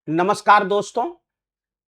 नमस्कार दोस्तों।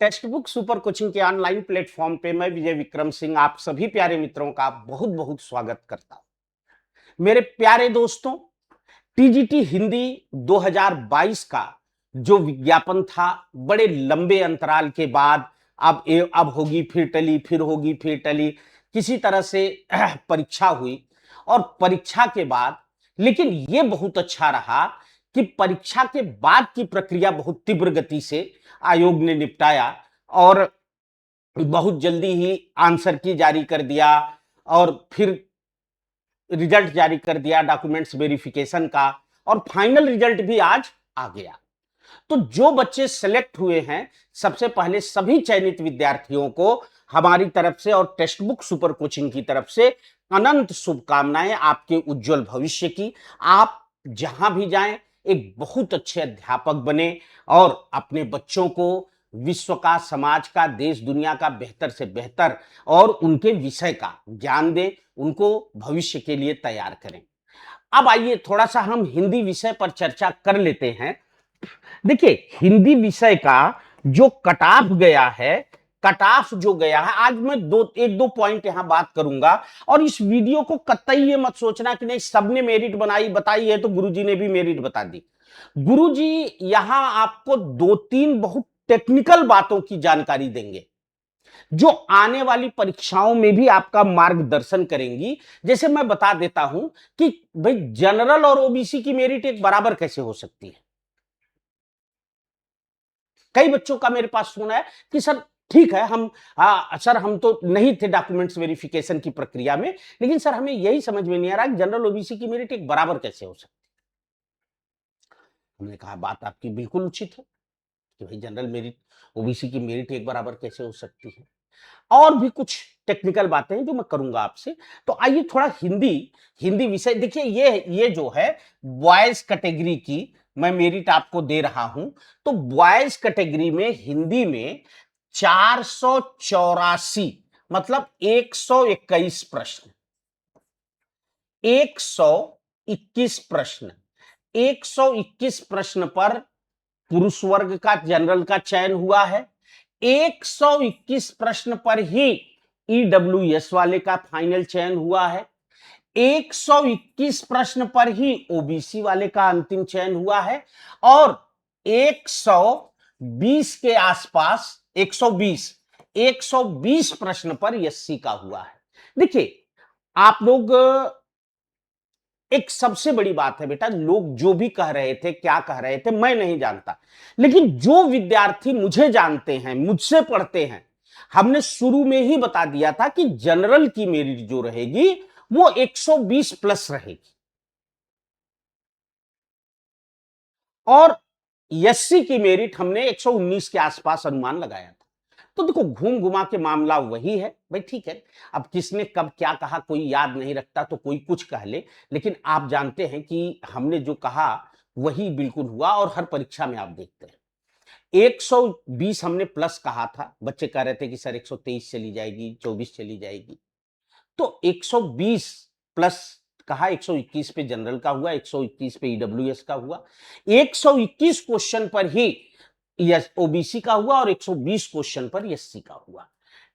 Text book super coaching के ऑनलाइन प्लेटफॉर्म पे मैं विजय विक्रम सिंह आप सभी प्यारे मित्रों का बहुत बहुत स्वागत करता हूं। मेरे प्यारे दोस्तों, टीजीटी हिंदी 2022 का जो विज्ञापन था, बड़े लंबे अंतराल के बाद अब होगी फिर टली, फिर होगी फिर टली, किसी तरह से परीक्षा हुई। और परीक्षा के बाद लेकिन ये बहुत अच्छा रहा कि परीक्षा के बाद की प्रक्रिया बहुत तीव्र गति से आयोग ने निपटाया और बहुत जल्दी ही आंसर की जारी कर दिया और फिर रिजल्ट जारी कर दिया डॉक्यूमेंट्स वेरिफिकेशन का, और फाइनल रिजल्ट भी आज आ गया। तो जो बच्चे सेलेक्ट हुए हैं, सबसे पहले सभी चयनित विद्यार्थियों को हमारी तरफ से और टेक्स्ट बुक सुपर कोचिंग की तरफ से अनंत शुभकामनाएं आपके उज्जवल भविष्य की। आप जहां भी जाएं, एक बहुत अच्छे अध्यापक बने और अपने बच्चों को विश्व का, समाज का, देश दुनिया का बेहतर से बेहतर और उनके विषय का ज्ञान दें, उनको भविष्य के लिए तैयार करें। अब आइए थोड़ा सा हम हिंदी विषय पर चर्चा कर लेते हैं। देखिए, हिंदी विषय का जो कट ऑफ गया है, कट ऑफ जो गया है, आज मैं एक दो पॉइंट यहां बात करूंगा। और इस वीडियो को कतई ये मत सोचना कि नहीं सबने मेरिट बताई है तो गुरुजी ने भी मेरिट बता दी। गुरुजी यहां आपको दो तीन बहुत टेक्निकल बातों की जानकारी देंगे जो आने वाली परीक्षाओं में भी आपका मार्गदर्शन करेंगी। जैसे मैं बता देता हूं कि भाई जनरल और ओबीसी की मेरिट एक बराबर कैसे हो सकती है। कई बच्चों का मेरे पास फोन है कि सर ठीक है, सर हम तो नहीं थे डॉक्यूमेंट्स वेरिफिकेशन की प्रक्रिया में, लेकिन सर हमें यही समझ में नहीं आ रहा कि जनरल ओबीसी की मेरिट एक बराबर कैसे हो सकती है। हमने कहा बात आपकी बिल्कुल उचित है कि भाई जनरल मेरिट ओबीसी की मेरिट एक बराबर कैसे हो सकती है। और भी कुछ टेक्निकल बातें हैं जो मैं करूंगा आपसे। तो आइए थोड़ा हिंदी हिंदी विषय देखिए। ये जो है बॉयज कैटेगरी की मैं मेरिट आपको दे रहा हूं। तो बॉयज कैटेगरी में हिंदी में 484, मतलब 121 प्रश्न, 121 प्रश्न, 121 प्रश्न पर पुरुष वर्ग का जनरल का चयन हुआ है। 121 प्रश्न पर ही ईडब्ल्यूएस वाले का फाइनल चयन हुआ है। 121 प्रश्न पर ही ओबीसी वाले का अंतिम चयन हुआ है। और 120 के आसपास, 120 120 प्रश्न पर एससी का हुआ है। देखिए आप लोग, एक सबसे बड़ी बात है बेटा, लोग जो भी कह रहे थे, क्या कह रहे थे मैं नहीं जानता, लेकिन जो विद्यार्थी मुझे जानते हैं, मुझसे पढ़ते हैं, हमने शुरू में ही बता दिया था कि जनरल की मेरिट जो रहेगी वो 120 प्लस रहेगी और एससी की मेरिट हमने 119 के आसपास अनुमान लगाया था। तो देखो घूम घुमा के मामला वही है भाई। ठीक है, अब किसने कब क्या कहा कोई याद नहीं रखता, तो कोई कुछ कह ले, लेकिन आप जानते हैं कि हमने जो कहा वही बिल्कुल हुआ। और हर परीक्षा में आप देखते हैं 120 हमने प्लस कहा था, बच्चे कह रहे थे कि सर 123 चली जाएगी, 24 चली जाएगी। तो 120 प्लस कहा, 121 पे जनरल का हुआ, 121 पे ईडब्ल्यूएस का हुआ, 121 क्वेश्चन पर ही ओबीसी का हुआ और 120 क्वेश्चन पर एससी का हुआ।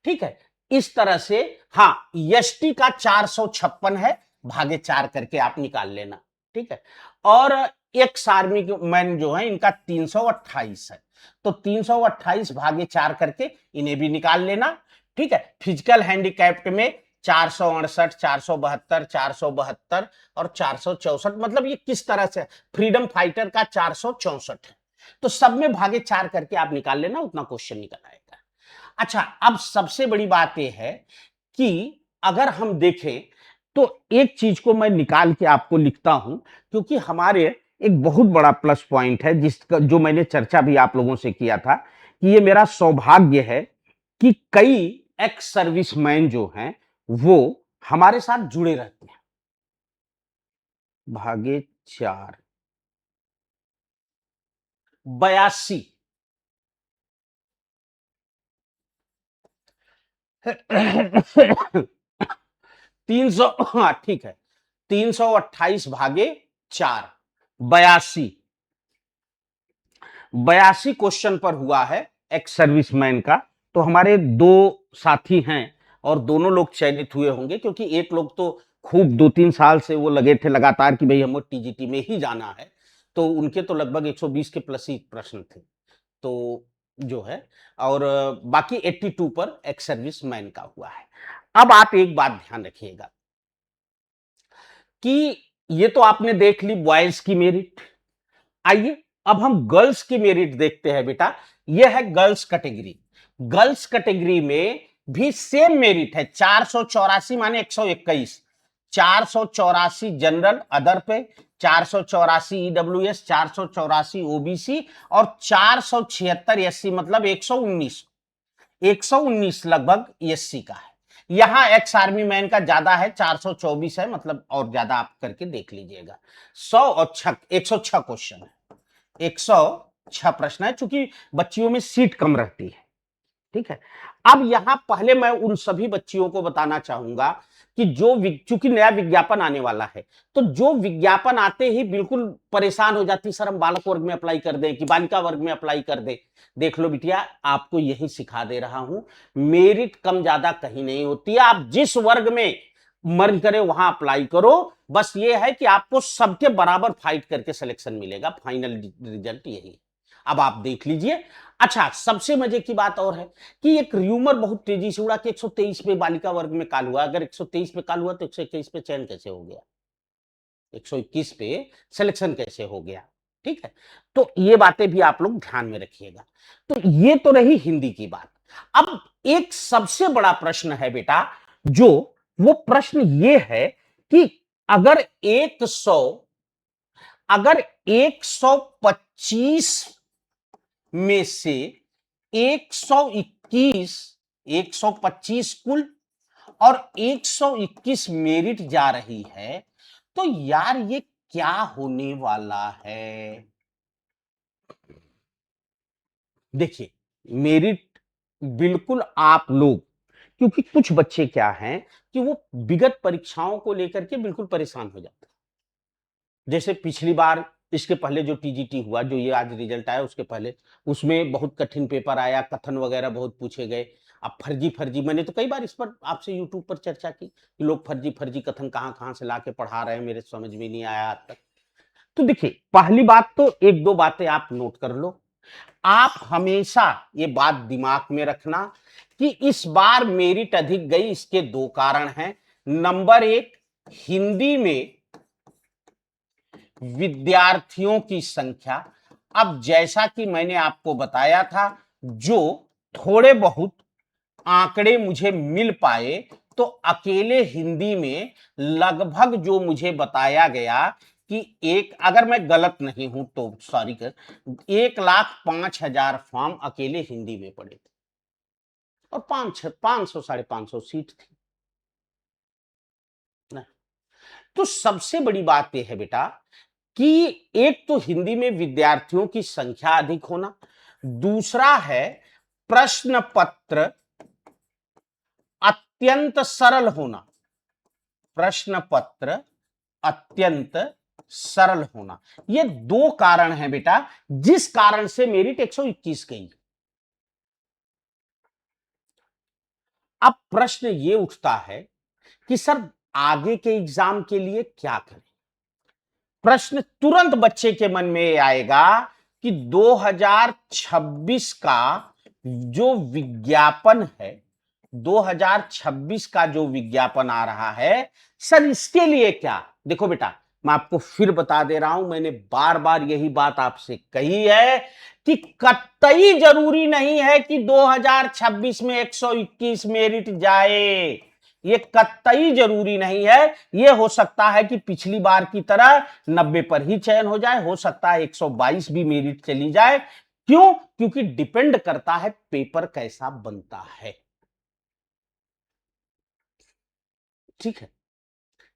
ठीक है, इस तरह से। हाँ, एसटी का 456 है, भागे 4 करके आप निकाल लेना। ठीक है, और एक्स आर्मी मैन जो है इनका 328 है, तो 328 भागे 4 करके इन्हें भी निकाल लेना। ठीक है, फिजिकल हैंडीकैप्ड में 468, 472, 472 और 464, मतलब ये किस तरह से, फ्रीडम फाइटर का 464 है, तो सब में भागे 4 करके आप निकाल लेना, उतना क्वेश्चन निकल आएगा। अच्छा, अब सबसे बड़ी बात यह है कि अगर हम देखें तो एक चीज को मैं निकाल के आपको लिखता हूं, क्योंकि हमारे एक बहुत बड़ा प्लस पॉइंट है जिसका जो मैंने चर्चा भी आप लोगों से किया था कि ये मेरा सौभाग्य है कि कई एक्स सर्विसमैन जो हैं वो हमारे साथ जुड़े रहते हैं। भागे 4, 82, 300, हाँ ठीक है, 328 भागे 4, 82, 82 क्वेश्चन पर हुआ है एक्स सर्विसमैन का। तो हमारे दो साथी हैं और दोनों लोग चयनित हुए होंगे, क्योंकि एक लोग तो खूब 2-3 साल से वो लगे थे लगातार कि भाई हमको टीजीटी में ही जाना है, तो उनके तो लगभग 120 के प्लस ही प्रश्न थे। तो जो है, और बाकी 82 पर एक्स सर्विसमैन का हुआ है। अब आप एक बात ध्यान रखिएगा कि ये तो आपने देख ली बॉयज की मेरिट। आइए अब हम गर्ल्स की मेरिट देखते हैं बेटा। यह है गर्ल्स कैटेगरी। गर्ल्स कैटेगरी में भी सेम मेरिट है, 484 माने 121। 484 जनरल अदर पे, 484 ईडब्ल्यूएस, 484 ओबीसी और 476 एससी, मतलब 119। 119 लगभग एससी का है। यहां एक्स आर्मी मैन का ज्यादा है, 424 है, मतलब और ज्यादा आप करके देख लीजिएगा। 100 और 106 क्वेश्चन है, 106 प्रश्न है, चूंकि बच्चियों में सीट कम रहती है। ठीक है। अब यहां पहले मैं उन सभी बच्चियों को बताना चाहूंगा कि जो चूंकि नया विज्ञापन आने वाला है, तो जो विज्ञापन आते ही बिल्कुल परेशान हो जाती, सर हम बालक वर्ग में अप्लाई कर दें कि बालिका वर्ग में अप्लाई कर दें। देख लो बिटिया, आपको यही सिखा दे रहा हूं, मेरिट कम ज्यादा कहीं नहीं होती है। आप जिस वर्ग में मन करे वहां अप्लाई करो, बस ये है कि आपको सबके बराबर फाइट करके सिलेक्शन मिलेगा। फाइनल रिजल्ट यही। अब आप देख लीजिए। अच्छा, सबसे मजे की बात और है कि एक र्यूमर बहुत तेजी से उड़ा कि 123 पे बालिका वर्ग में काल हुआ। अगर 123 पे काल हुआ तो 121 पे चयन कैसे हो गया, 121 पे सिलेक्शन कैसे हो गया? ठीक है, तो ये बातें भी आप लोग ध्यान में रखिएगा। तो ये तो रही हिंदी की बात। अब एक सबसे बड़ा प्रश्न है बेटा, जो वो प्रश्न ये है कि अगर 125 में से 121, 125 कुल और 121 मेरिट जा रही है, तो यार ये क्या होने वाला है? देखिए, मेरिट बिल्कुल आप लोग, क्योंकि कुछ बच्चे क्या हैं कि वो विगत परीक्षाओं को लेकर के बिल्कुल परेशान हो जाते हैं। जैसे पिछली बार, इसके पहले जो टीजीटी हुआ, जो ये आज रिजल्ट आया, उसके पहले उसमें बहुत कठिन पेपर आया, कथन वगैरह बहुत पूछे गए। अब फर्जी फर्जी, मैंने तो कई बार इस पर आपसे यूट्यूब पर चर्चा की कि लोग फर्जी फर्जी कथन कहां कहां से लाके पढ़ा रहे हैं, मेरे समझ में नहीं आया आज तक। तो देखिए, पहली बात तो एक दो बातें आप नोट कर लो। आप हमेशा ये बात दिमाग में रखना कि इस बार मेरिट अधिक गई, इसके दो कारण हैं। नंबर एक, हिंदी में विद्यार्थियों की संख्या। अब जैसा कि मैंने आपको बताया था, जो थोड़े बहुत आंकड़े मुझे मिल पाए, तो अकेले हिंदी में लगभग जो मुझे बताया गया कि एक, अगर मैं गलत नहीं हूं तो सॉरी कर, 1,05,000 फॉर्म अकेले हिंदी में पड़े थे और 500 550 सीट थी ना। तो सबसे बड़ी बात यह है बेटा कि एक तो हिंदी में विद्यार्थियों की संख्या अधिक होना, दूसरा है प्रश्न पत्र अत्यंत सरल होना। प्रश्न पत्र अत्यंत सरल होना, ये दो कारण हैं बेटा, जिस कारण से मेरिट 121 गई। अब प्रश्न ये उठता है कि सर आगे के एग्जाम के लिए क्या करें? प्रश्न तुरंत बच्चे के मन में आएगा कि 2026 का जो विज्ञापन है, 2026 का जो विज्ञापन आ रहा है, सर इसके लिए क्या? देखो बेटा, मैं आपको फिर बता दे रहा हूं, मैंने बार बार यही बात आपसे कही है कि कतई जरूरी नहीं है कि 2026 में 121 मेरिट जाए। ये कतई जरूरी नहीं है। ये हो सकता है कि पिछली बार की तरह 90 पर ही चयन हो जाए, हो सकता है 122 भी मेरिट चली जाए। क्यों? क्योंकि डिपेंड करता है पेपर कैसा बनता है। ठीक है,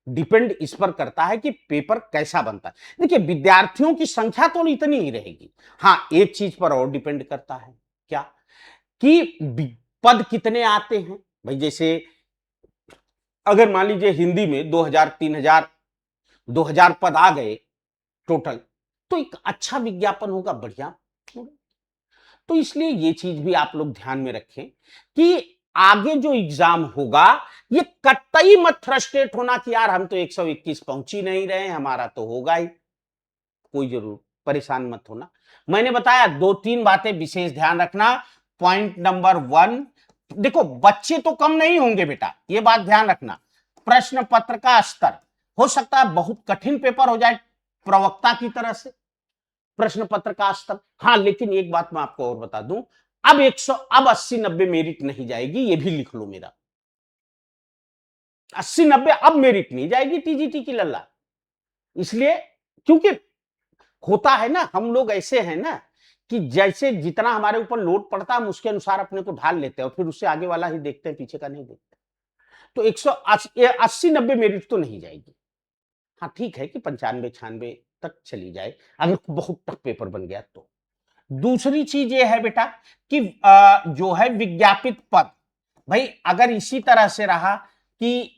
डिपेंड इस पर करता है कि पेपर कैसा बनता है। देखिए, विद्यार्थियों की संख्या तो इतनी ही रहेगी। हां, एक चीज पर और डिपेंड करता है, क्या? कि पद कितने आते हैं। भाई जैसे अगर मान लीजिए हिंदी में 2000 3000 2000 पद आ गए टोटल, तो एक अच्छा विज्ञापन होगा, बढ़िया। तो इसलिए ये चीज भी आप लोग ध्यान में रखें कि आगे जो एग्जाम होगा ये कतई मत फ्रस्ट्रेट होना कि यार हम तो 121 पहुंच ही नहीं रहे, हमारा तो होगा ही। कोई जरूर परेशान मत होना। मैंने बताया 2-3 बातें विशेष ध्यान रखना। पॉइंट नंबर 1, देखो बच्चे तो कम नहीं होंगे बेटा, ये बात ध्यान रखना। प्रश्न पत्र का स्तर हो सकता है बहुत कठिन पेपर हो जाए प्रवक्ता की तरह से, प्रश्न पत्र का स्तर। हाँ, लेकिन एक बात मैं आपको और बता दूं, अब 80-90 मेरिट नहीं जाएगी, ये भी लिख लो मेरा। 80-90 अब मेरिट नहीं जाएगी टीजीटी की लल्ला। इसलिए क्योंकि होता है ना, हम लोग ऐसे हैं ना कि जैसे जितना हमारे ऊपर लोड पड़ता है हम उसके अनुसार अपने को ढाल लेते हैं और फिर उससे आगे वाला ही देखते हैं, पीछे का नहीं देखते। तो 180-90 मेरिट तो नहीं जाएगी। हाँ ठीक है कि 95-96 तक चली जाए अगर बहुत टफ पेपर बन गया तो। दूसरी चीज ये है बेटा कि जो है विज्ञापित पद, भाई अगर इसी तरह से रहा कि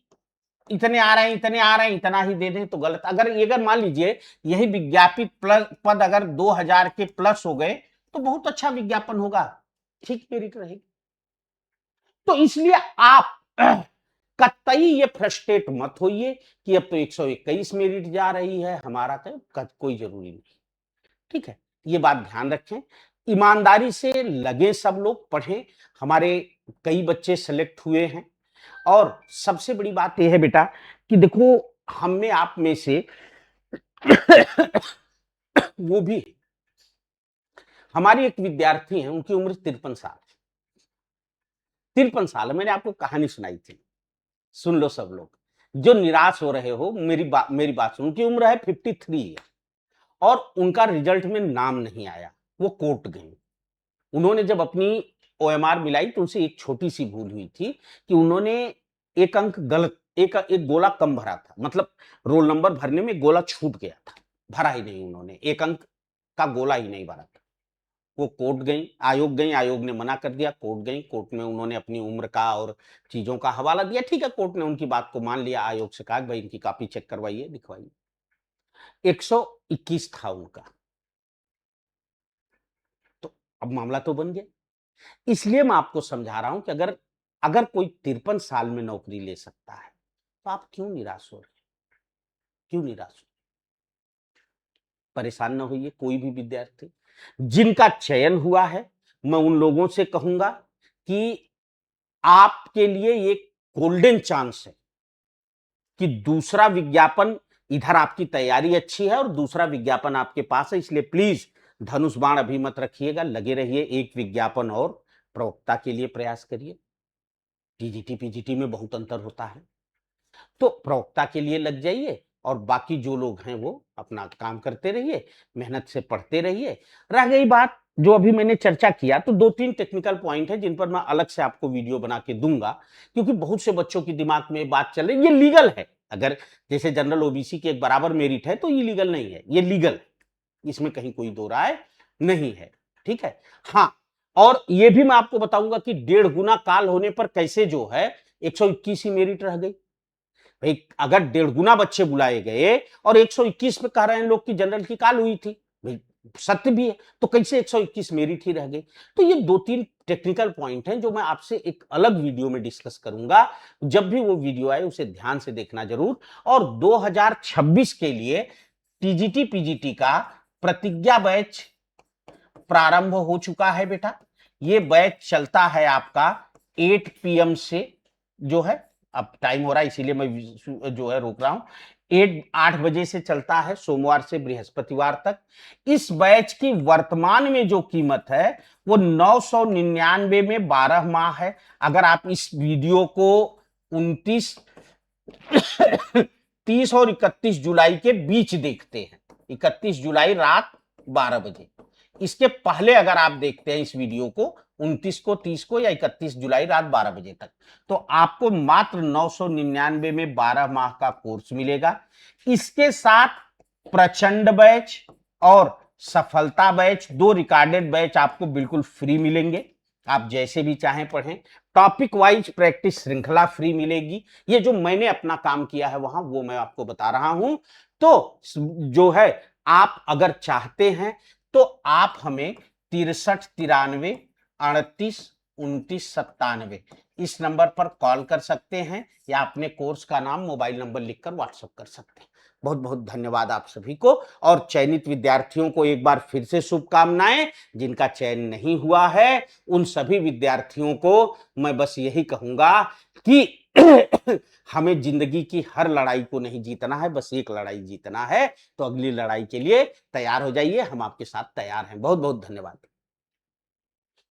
इतने आ रहे हैं इतने आ रहे हैं इतना ही दे दें तो गलत। अगर मान लीजिए यही विज्ञापित पद अगर 2000 के प्लस हो गए तो बहुत अच्छा विज्ञापन होगा, ठीक मेरिट रहेगी। तो इसलिए आप कतई ये फ्रस्ट्रेट मत होइए कि अब तो 121 मेरिट जा रही है, हमारा तो कोई जरूरी नहीं। ठीक है, ये बात ध्यान रखें। ईमानदारी से लगे, सब लोग पढ़ें। हमारे कई बच्चे सेलेक्ट हुए हैं और सबसे बड़ी बात यह है बेटा कि देखो हम में आप में से वो भी, हमारी एक विद्यार्थी है, उनकी उम्र 53 साल। 53 साल, मैंने आपको कहानी सुनाई थी, सुन लो सब लोग जो निराश हो रहे हो, मेरी बात सुन। उनकी उम्र है 53 और उनका रिजल्ट में नाम नहीं आया, वो कोर्ट गई। उन्होंने जब अपनी ओएमआर मिलाई तो उनसे एक छोटी सी भूल हुई थी कि उन्होंने एक अंक गलत, एक गोला कम भरा था, मतलब रोल नंबर भरने में गोला छूट गया था, भरा ही नहीं उन्होंने, एक अंक का गोला ही नहीं भरा था। वो कोर्ट गई, आयोग ने मना कर दिया। कोर्ट गई, कोर्ट में उन्होंने अपनी उम्र का और चीजों का हवाला दिया। ठीक है, कोर्ट ने उनकी बात को मान लिया। आयोग से कहा भाई इनकी कॉपी चेक करवाइए, दिखवाइए। 121 था उनका, तो अब मामला तो बन गया। इसलिए मैं आपको समझा रहा हूं कि अगर अगर कोई 53 साल में नौकरी ले सकता है तो आप क्यों निराश हो रहे हैं, क्यों निराश हो? परेशान ना होइए कोई भी विद्यार्थी। जिनका चयन हुआ है, मैं उन लोगों से कहूंगा कि आपके लिए एक गोल्डन चांस है कि दूसरा विज्ञापन, इधर आपकी तैयारी अच्छी है और दूसरा विज्ञापन आपके पास है, इसलिए प्लीज धनुष बाण अभी मत रखिएगा, लगे रहिए। एक विज्ञापन और प्रवक्ता के लिए प्रयास करिए। टीजीटी पीजीटी में बहुत अंतर होता है, तो प्रवक्ता के लिए लग जाइए और बाकी जो लोग हैं वो अपना काम करते रहिए, मेहनत से पढ़ते रहिए। रह गई बात जो अभी मैंने चर्चा किया, तो 2-3 टेक्निकल पॉइंट है जिन पर मैं अलग से आपको वीडियो बना के दूंगा, क्योंकि बहुत से बच्चों की दिमाग में बात चल रही, ये लीगल है। अगर जैसे जनरल ओबीसी के एक बराबर मेरिट है तो ये लीगल नहीं है, ये लीगल है, इसमें कहीं कोई दो राय नहीं है। ठीक है, हाँ, और ये भी मैं आपको बताऊंगा कि 1.5 गुना काल होने पर कैसे जो है 121 ही मेरिट रह गई। भाई अगर 1.5 गुना बच्चे बुलाए गए और 121 पे कह रहे हैं लोग कि जनरल की काल हुई थी, भाई सत्य भी है, तो कैसे 121 मेरिट ही रह गई? तो ये 2-3 टेक्निकल पॉइंट हैं जो मैं आपसे एक अलग वीडियो में डिस्कस करूंगा। जब भी वो वीडियो आए उसे ध्यान से देखना जरूर। और 2026 के लिए टीजीटी पीजीटी का प्रतिज्ञा बैच प्रारंभ हो चुका है बेटा। ये बैच चलता है आपका 8 PM से, जो है अब टाइम हो रहा है इसीलिए मैं जो है रोक रहा हूं। 8 बजे से चलता है, सोमवार से बृहस्पतिवार तक। इस बैच की वर्तमान में जो कीमत है वो 999 में 12 माह है। अगर आप इस वीडियो को 29 30 और 31 जुलाई के बीच देखते हैं, 31 जुलाई रात 12 बजे, इसके पहले अगर आप देखते हैं इस वीडियो को 29 को, 30 को या 31 जुलाई रात 12 बजे तक, तो आपको मात्र 999 में 12 माह का कोर्स मिलेगा। इसके साथ प्रचंड बैच और सफलता बैच, 2 रिकॉर्डेड बैच आपको बिल्कुल फ्री मिलेंगे। आप जैसे भी चाहें पढ़ें। टॉपिक वाइज प्रैक्टिस श्रृंखला फ्री मिलेगी। ये जो मैंने अपना काम किया है वहां, वो मैं आपको बता रहा हूं। तो जो है, आप अगर चाहते हैं तो आप हमें 6393 38 29 97। इस नंबर पर कॉल कर सकते हैं या अपने कोर्स का नाम मोबाइल नंबर लिखकर व्हाट्सएप कर सकते हैं। बहुत बहुत धन्यवाद आप सभी को। और चयनित विद्यार्थियों को एक बार फिर से शुभकामनाएं। जिनका चयन नहीं हुआ है उन सभी विद्यार्थियों को मैं बस यही कहूंगा कि हमें जिंदगी की हर लड़ाई को नहीं जीतना है, बस एक लड़ाई जीतना है। तो अगली लड़ाई के लिए तैयार हो जाइए, हम आपके साथ तैयार हैं। बहुत बहुत धन्यवाद।